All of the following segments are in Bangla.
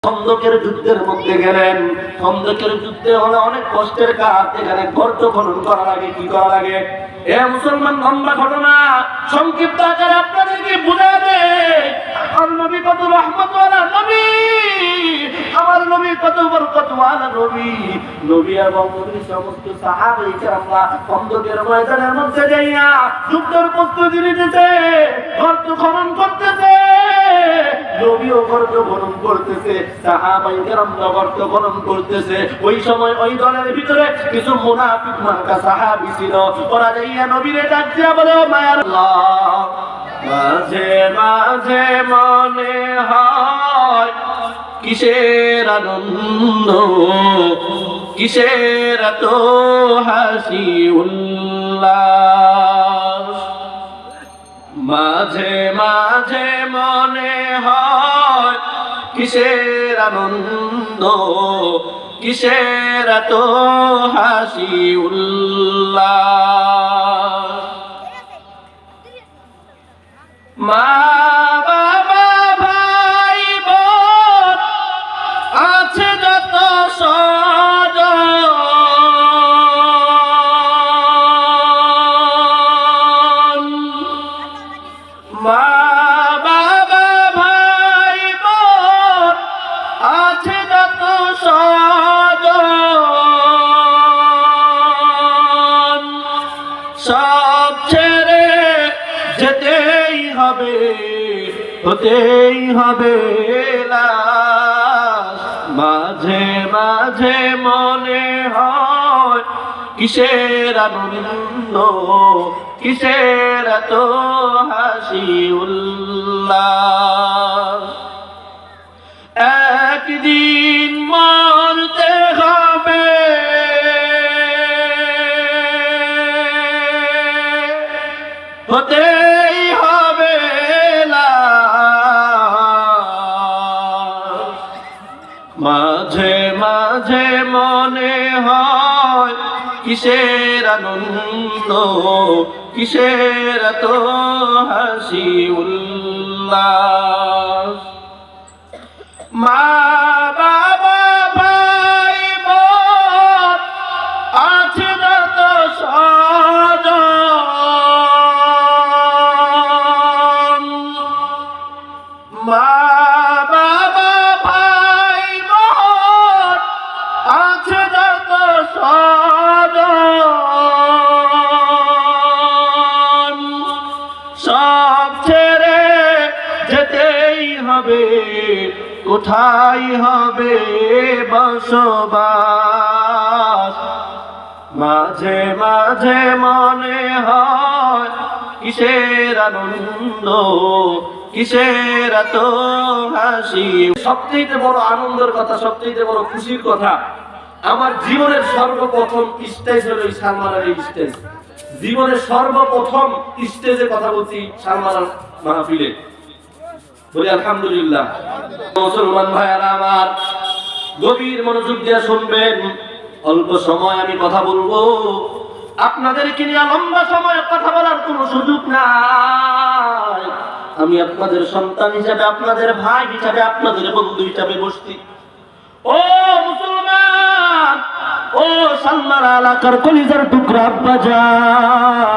খন্দকের যুদ্ধের মধ্যে গেলেন। খন্দকের যুদ্ধে হলো অনেক কষ্টের কাজ। এখানে গর্ত খনন করা লাগে, কি করা লাগে? এ মুসলমান, লম্বা ঘটনা, সংক্ষিপ্ত আকারে আপনাদেরকে বুঝা দেয়। আমার নবী কত রহমতওয়ালা নবী, আমার নবী কত বরকতওয়ালা নবী। নবী এবং নবীর সমস্ত সাহাবায়ে কেরামরা খন্দকের ময়দানের মধ্যে যাইয়া যুদ্ধের প্রস্তুতি নিতেছে, গর্ত খনন করতেছে। নবীও গর্ত খনন করতেছে, সাহাবায়ে কেরামরা গর্ত খনন করতেছে। ওই সময় ওই দলের ভিতরে কিছু মুনাফিক মার্কা সাহাবী ছিল। ওরা যাইয়া নবীরে ডাক দিয়া বলে, মায়ার আল্লাহ, মাঝে মাঝে মনে হয় কিসের আনন্দ, কিসের এত হাসি উল্লাস। মাঝে মাঝে মনে হয় কিসের আনন্দ, কিসের এত হাসি উল্লাস। মা বাবা ভাই বোন আছে যত স্বজন, মা বাবা ভাই বোন আছে যত স্বজন, সব ছেড়ে যেতেই হবে, হতেই হবে লাশ। মাঝে মাঝে মনে হয় কিসের আনন্দ, কিসের এত হাসি উল্লাস। একদিন মরতে হবে, হতেই হবে লাশ। মাঝে মাঝে মনে হয় কিসের আনন্দ, কিসের এত হাসি উল্লাস। মা বাবা ভাই বোন আছে যত স্বজন, মা বাবা ভাই বোন আছে যত স্বজন, সব ছেড়ে যেতেই হবে, কোথায় হবে বসবাস। মাঝে মাঝে মনে হয় কিসের আনন্দ, কিসের এত হাসি। সবচেয়ে বড় আনন্দের কথা, সবচেয়ে বড় খুশির কথা, আমার জীবনের সর্বপ্রথম স্টেজ হলো সালমান আলীর স্টেজ। জীবনের সর্বপ্রথম স্টেজে কথা বলছি সালমান আলী মাহফিলে। বলি আলহামদুলিল্লাহ। মুসলমান ভাইয়ারা আমার, গভীর মনোযোগ দিয়ে শুনবেন। অল্প সময় আমি কথা বলবো, আপনাদেরকে নিয়ে লম্বা সময় কথা বলার কোনো সুযোগ নাই। আমি আপনাদের সন্তান হিসাবে, আপনাদের ভাই হিসাবে, আপনাদের বন্ধু হিসাবে বসছি। ও মুসলমান, ও সালমান এলাকার কলিজার টুকরা আব্বাজান,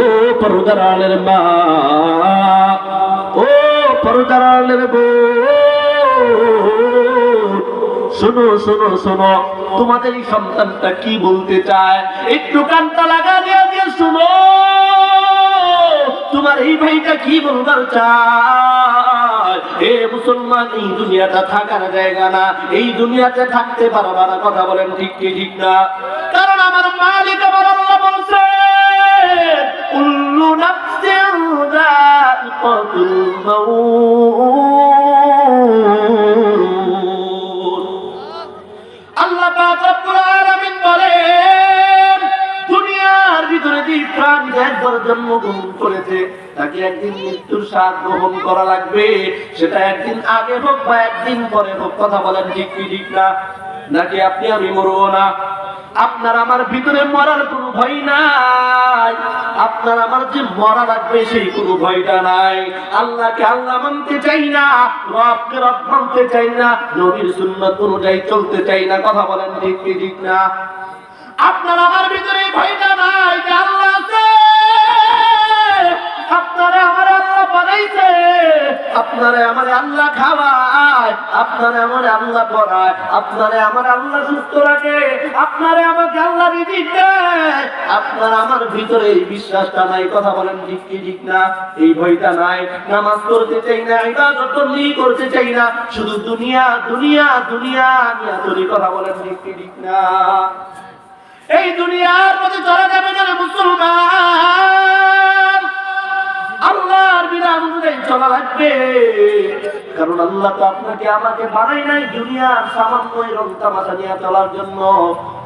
ও পর্দার আলের মা, ও পর্দার আলের বোন, শোনো শোনো শোনো, তোমাদের এই সন্তানটা কি বলতে চায় একটু কানটা লাগা দিয়ে দিয়ে শোনো। তোমার এই ভাইটা কি বলবার চায়? হে মুসলমান, এই দুনিয়াটা থাকার জায়গা না, এই দুনিয়াতে থাকতে পারবা না। কথা বলেন ঠিক কি ঠিক না? কারণ আমার মালিক আমার আল্লাহ বলছে, কুল্লু নাফসিন যায়িকাতুল মাউত। আল্লাহ পাক রব্বুল আলামিন বলেন, দুনিয়ার ভিতরে যে প্রাণী একবার জন্মগ্রহণ করেছে তাকে একদিন মৃত্যুর স্বাদ গ্রহণ করা লাগবে। সেটা একদিন আগে হোক বা একদিন পরে হোক। কথা বলেন ঠিক কি ঠিক না? নাকি আপনি আমি মরবো না? আপনার আমার ভিতরে মরার কোনো ভয় নাই, আপনার আমার যে মরা লাগবে সেই কোনো ভয়টা নাই। আল্লাহকে আল্লাহ মানতে চাই না, রবকে রব মানতে চাই না, নবীর সুন্নাত অনুযায়ী চলতে চাই না। কথা বলেন ঠিক কি ঠিক না? আপনার আমার ভিতরে ভয়টা নাই যে আল্লাহ আছে, আপনারে আমার আল্লাহ বানাইছে, আপনারে আমার আল্লাহ খাওয়ায়, আপনারে আমার আল্লাহ পড়ায়, আপনারে আমার আল্লাহ সুস্থ রাখে, আপনারে আমাকে আল্লাহ রিজিক দেয়। আপনার আমার ভিতরে এই বিশ্বাসটা নাই। কথা বলেন ঠিক কি ঠিক না? এই ভয়টা নাই। নামাজ পড়তে চাই না, ইবাদত করতে চাই না, শুধু দুনিয়া দুনিয়া দুনিয়া নিয়ে চলি। কথা বলেন ঠিক কি ঠিক না? এই দুনিয়ার মধ্যে চলা যাবে না মুসলমান, আল্লাহর বিধান অনুযায়ী চলা লাগবে। কারণ আল্লাহ তো আপনাকে আমাকে বানাই নাই দুনিয়ার সামান্য রং তামাশা নিয়ে চলার জন্য।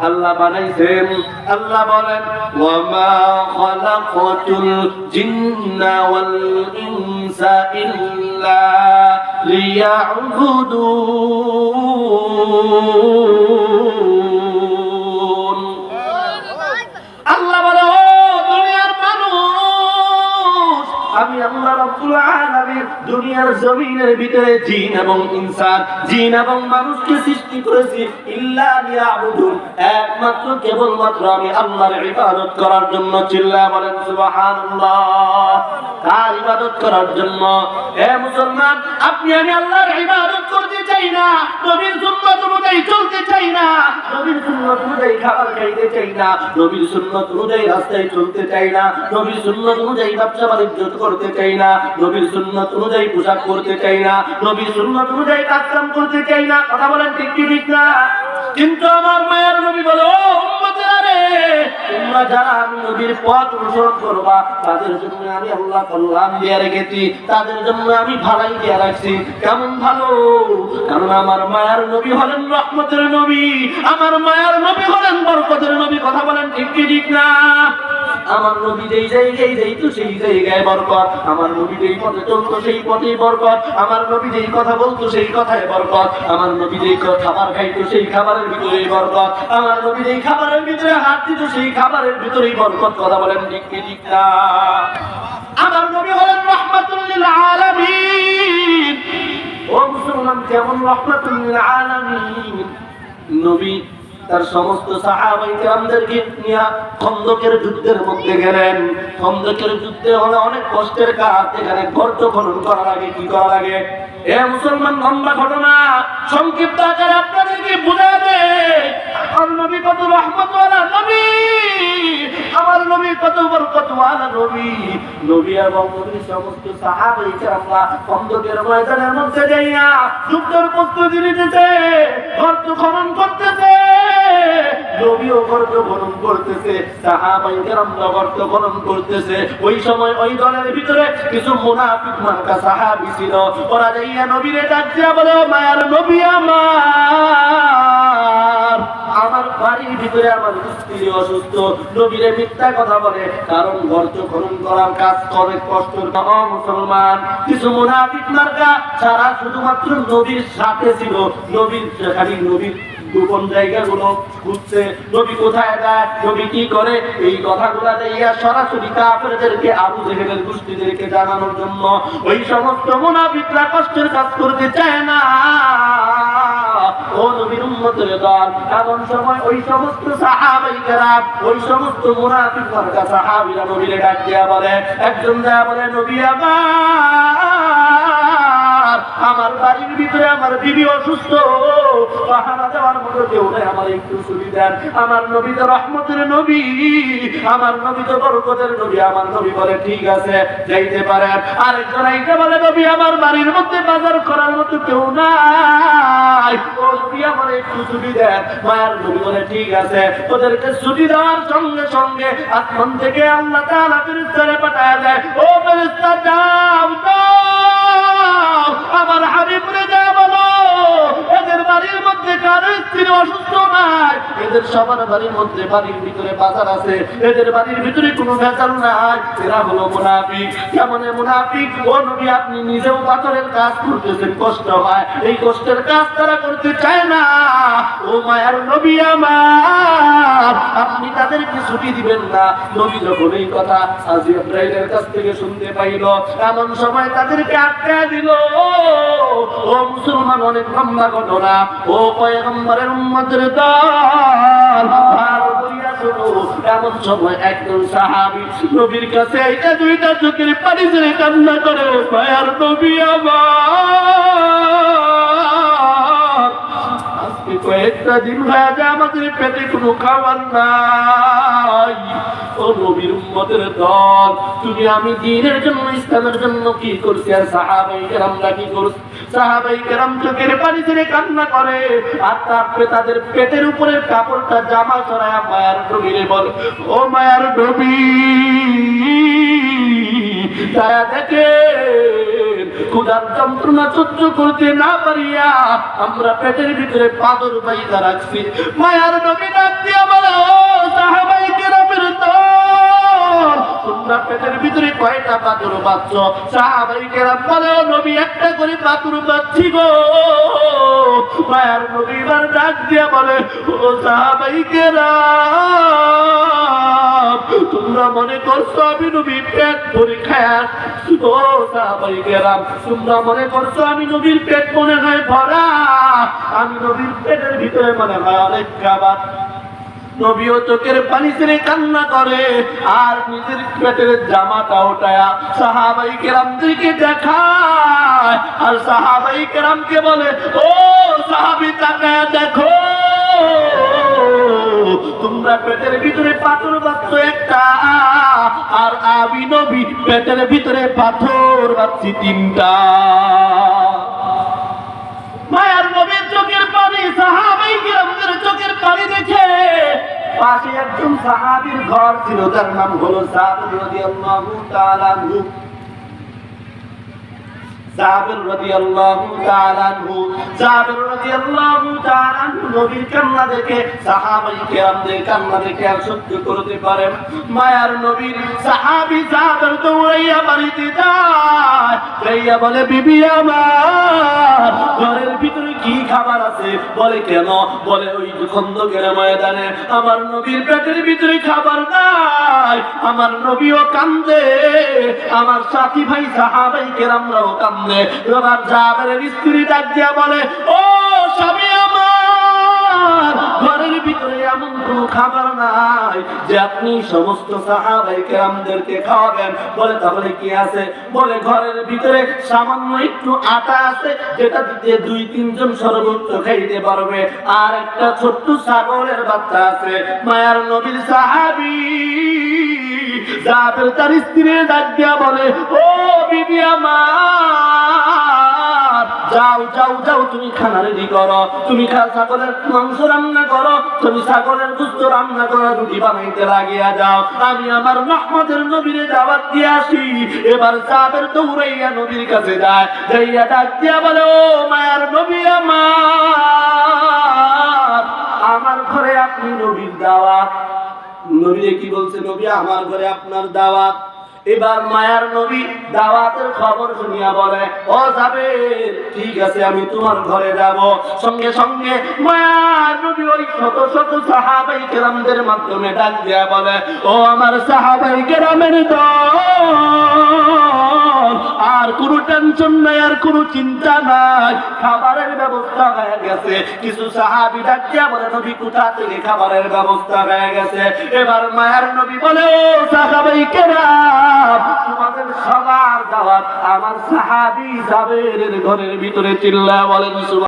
আল্লাহ বানাইছেন, আল্লাহ বলেন ওয়ামা খালাকাতুল জিন্না ওয়াল ইনসা ইল্লা লিয়াবুদুন। আল্লাহ বলে ও দুনিয়ার মানুষ, আমি আল্লাহ রাব্বুল আলামিন দুনিয়ার জমিনের ভিতরে জিন এবং ইনসান, জিন এবং মানুষকে সৃষ্টি করেছি ইল্লা লিয়াবুদুন, একমাত্র কেবলমাত্র আমি আল্লাহর ইবাদত করার জন্য। চিল্লায়া বলেন সুবহানাল্লাহ। কার ইবাদত করার জন্য? হে মুসলমান, আপনি আমি আল্লাহর ইবাদত করতে চাই না, নবীর সুন্নাত অনুযায়ী চলতে চাই না, নবীর সুন্নাত অনুযায়ী খাবার খাইতে চাই না, নবীর সুন্নাত অনুযায়ী রাস্তায় চলতে চাই না, নবীর সুন্নাত অনুযায়ী ব্যবসা বাণিজ্য করতে চাই না, নবীর সুন্নাত অনুযায়ী পোশাক পরতে চাই না, নবীর সুন্নাত অনুযায়ী কাজকাম করতে চাই না। কথা বলেন ঠিক কি ঠিক না? কিন্তু আমার মায়ের নবী বলে ও উম্মতেরা রে, তোমরা যারা আমি নবীর পথ অনুসরণ করবা তাদের জন্য আমি আল্লাহ কল্যাণ দিয়ে রেখেছি, তাদের জন্য আমি ভালাই দিয়ে রাখছি। কেমন ভালো? কারণ আমার মায়ের নবী হলেন রহমতের নবী, আমার মায়ের নবী হলেন বরকতের নবী। কথা বলেন ঠিক কি ঠিক না? আমার নবী যেই জায়গায় যাইতো সেই জায়গায় বরকত, আমার নবী যেই পথে চলতো সেই পথেই বরকত, আমার নবী যেই কথা বলতো সেই কথায় বরকত, আমার নবী যেই খাবার খাইতো সেই খাবারের ভিতরেই বরকত, আমার নবী যেই খাবারের ভিতরে হাত দিত সেই খাবারের ভিতরেই বরকত। কথা বলেন ঠিক কি ঠিক না? আমার নবী হলেন রাহমাতুল লিল আলামিন। ও মুসলমান, কেমন রাহমাতুল লিল আলামিন? নবী তার সমস্ত সাহাবায়ে কেরামদেরকে নিয়ে খন্দকের যুদ্ধের মধ্যে গেলেন। খন্দকের যুদ্ধে হলো অনেক কষ্টের কাজ, এখানে গর্ত খনন করা লাগে। কি করা লাগে? এ মুসলমান, লম্বা ঘটনা, সংক্ষিপ্ত আকারে আপনাদেরকে বুঝাবে আমার নবী কত রহমতওয়ালা নবী, আমার নবী কত বরকতওয়ালা নবী। নবী এবং নবীর সমস্ত সাহাবায়ে কেরামরা খন্দকের ময়দানের মধ্যে যাইয়া যুদ্ধের প্রস্তুতি নিতেছে, গর্ত খনন করতেছে। নবীও গর্ত খনন করতেছে, সাহাবায়ে কেরামরা গর্ত খনন করতেছে। ওই সময় ওই দলের ভিতরে কিছু মুনাফিক মার্কা সাহাবী ছিল। ওরা যাইয়া নবীরে ডাক দিয়া বলে ও মায়ার নবী আমার বাড়ির ভিতরে আমার স্ত্রী অসুস্থ। নবীরে মিথ্যা কথা বলে, কারণ গর্ত খনন করার কাজ করে কষ্ট। মুসলমান কিছু মুনাফিক মার্কা যারা শুধুমাত্র নবীর সাথে ছিল, নবীর খালি নবীর গোপন জায়গাগুলো খুঁজছে, নবী কোথায় যায়, নবী কি করে, এই কথাগুলো দিয়া সরাসরি কাফেরদেরকে, আবু জেহেলের গোষ্ঠীদেরকে জানানোর জন্য ওই সমস্ত মুনাফিকরা কষ্টের কাজ করতে চায় না। ও নবীর উম্মতের দল, এমন সময় ওই সমস্ত সাহাবায়ে কেরাম, ওই সমস্ত মুনাফিক মার্কা সাহাবীরা নবীরে ডাক দিয়া বলে, একজন দেয়া বলে নবী আমার বাড়ির ভিতরে আমার বিবি অসুস্থ, পাহারা দেওয়ার মতো কেউ নেই, আমার একটু সুবিধা। আমার নবী তো রহমতের নবী, আমার নবী তো বরকতের নবী। আমার নবী বলে ঠিক আছে যাইতে পারেন। আরেকজন আইতে বলে নবী আমার বাড়ির মধ্যে বাজার করার মতো কেউ নাই, আমার একটু ছুটি দেন। মায়ের নবী বলে ঠিক আছে। ওদেরকে ছুটি দেওয়ার সঙ্গে সঙ্গে আসমান থেকে আল্লাহ তাআলা ফেরেশতারে পাঠায় দেয়, ও ফেরেশতা যাও যাও আমার হাবিবরে যা বলো এদের বাড়ির মধ্যে কারো স্ত্রী অসুস্থ নাই, এদের সবার বাড়ির মধ্যে বাড়ির ভিতরে বাজার আছে, এদের বাড়ির ভিতরে কোনো ভেজাল নাই, এরা হলো মুনাফিক। কেমন মুনাফিক? ও নবী আপনি নিজেও পাথরের কাজ করতেছেন, কষ্ট হয়, এই কষ্টের কাজ তারা করতে চায় না। ও মায়ার নবী আমার, আপনি তাদেরকে ছুটি দিবেন না। নবী যখন এই কথা আজরাইলের কাছ থেকে শুনতে পাইল, এমন সময় তাদেরকে আটকা দিল। ও মুসলমান, অনেক লম্বা ঘটনা। ও পয়গম্বরের উম্মতের দল, ভালো করিয়া শোনো। এমন সময় একজন সাহাবী নবীর কাছে এটা দুইটা চোখের পানি ছেড়ে কান্না করে, ও মায়ার নবী আমার, আজকে কয়েকটা দিন হয়ে যায় আমাদের পেটে কোনো খাবার নাই। ও নবীর উম্মতের দল, তুমি আমি দ্বীনের জন্য, ইসলামের জন্য কি করছি, আর সাহাবায়ে কেরামরা কি করছে? সাহাবায়ে কেরাম চোখের পানি ছেড়ে কান্না করে, আর তারপরে তাদের পেটের উপরের কাপড়টা জামা সরায়া মায়ার নবীরে বলে, ও মায়ার নবী, তারা দেখে ক্ষুধার যন্ত্রণা সহ্য করতে না পারিয়া আমরা পেটের ভিতরে পাথর বাইধা রাখছি। মায়ার নবী ডাক দিয়া বলে, ও সাহাবায়ে কেরামের দল, তোমরা পেটের ভিতরে কয়টা পাথর বাঁধছ? সাহাবায়ে কেরাম বলে, ও নবী, একটা করে পাথর বাঁধছি গো। মায়ার নবী এবার ডাক দিয়া বলে, ও সাহাবায়ে কেরাম, তোমরা মনে করছো আমি নবী পেট ভরে খায়া? ও সাহাবায়ে কেরাম, তোমরা মনে করছো আমি নবীর পেট মনে হয় ভরা? আমি নবীর পেটের ভিতরে মনে হয় অনেক খাবার। নবীও চোখের পানি ছেড়ে কান্না করে, আর নিজের পেটের জামাটা ওঠায়া সাহাবায়ে কেরামদেরকে দেখায়, আর সাহাবায়ে কেরামকে বলে, ও সাহাবী, তাকায়া দেখো, তোমরা পেটের ভিতরে পাথর বাঁধছ একটা, আর আমি নবী পেটের ভিতরে পাথর বাঁধছি তিনটা। মায়ার নবীর চোখের পানি, সাহাবায়ে কেরামদের চোখের পানি দেখে পাশে একজন সাহাবীর ঘর ছিল, তার নাম হলো জাবের রাদিয়াল্লাহু তাআলা আনহু। জাবের রাদিয়াল্লাহু তাআলা আনহু, জাবের রাদিয়াল্লাহু তাআলা আনহু নবীর কান্না দেখে, সাহাবায়ে কেরামদের কান্না দেখে আর সহ্য করতে পারেন। মায়ার নবীর সাহাবী জাবের দৌড়াইয়া বাড়িতে যায়, যাইয়া বলে, বিবি আমার, ঘরের ভিতরে কি খাবার আছে? বলে, কেন? বলে, ওই খন্দকের ময়দানে আমার নবীর পেটের ভিতরে খাবার নাই। আমার নবীও কান্দে, আমার সাথী ভাই সাহাবায়ে কেরামরাও কান্দে। এবার জাবেরের স্ত্রী ডাক দিয়া বলে, ও স্বামী আমার, ঘরের ভিতরে এমন কোনো খাবার নাই যে আপনি সমস্ত সাহাবায়ে কেরামদেরকে খাওয়াবেন। বলে, তাহলে কি আছে? বলে, ঘরের ভিতরে সামান্য একটু আটা আছে, যেটা দিয়ে 2-3 জন সর্বোচ্চ খাইতে পারবে, আর একটা ছোট্ট ছাগলের বাচ্চা আছে। মায়ার নবীর সাহাবী জাবের তার স্ত্রী ডাক দিয়া বলে, ও বিবি আমার, যাও যাও যাও, তুমি খানা রেডি করো, তুমি ছাগলের মাংস রান্না করো, তুমি ছাগলের গোশত রান্না করো, রুটি বানাইতে লাগিয়া যাও, আমি আমার রহমতের নবীরে দাওয়াত দিয়ে আসি। এবার জাবের দৌড়াইয়া নবীর কাছে যায়, যাইয়া ডাক দিয়া বলে, ও মায়ার নবী আমার, আমার ঘরে আপনি নবীর দাওয়াত। নবী কি বলছে? নবী, আমার ঘরে আপনার দাওয়াত। এবার মায়ার নবী দাওয়াতের খবর শুনিয়া বলে, ও জাবের, ঠিক আছে, আমি তোমার ঘরে যাব। সঙ্গে সঙ্গে মায়ার নবী ওই শত শত সাহাবায়ে কেরামদের মাধ্যমে ডাক দিয়া বলে, ও আমার সাহাবায়ে কেরামের দল, আর কোনো টেনশন নাই, আর কোনো চিন্তা নাই, খাবারের ব্যবস্থা হয়ে গেছে। কিছু সাহাবী ডাক দিয়া বলে, নবী, কোথা থেকে খাবারের ব্যবস্থা হয়ে গেছে? এবার মায়ার নবী বলে, ও সাহাবায়ে কেরাম, তোমাদের সবার দাওয়াত আমার সাহাবী জাবেরের ঘরের ভিতরে। চিল্লায়া বলেন সুবহানাল্লাহ।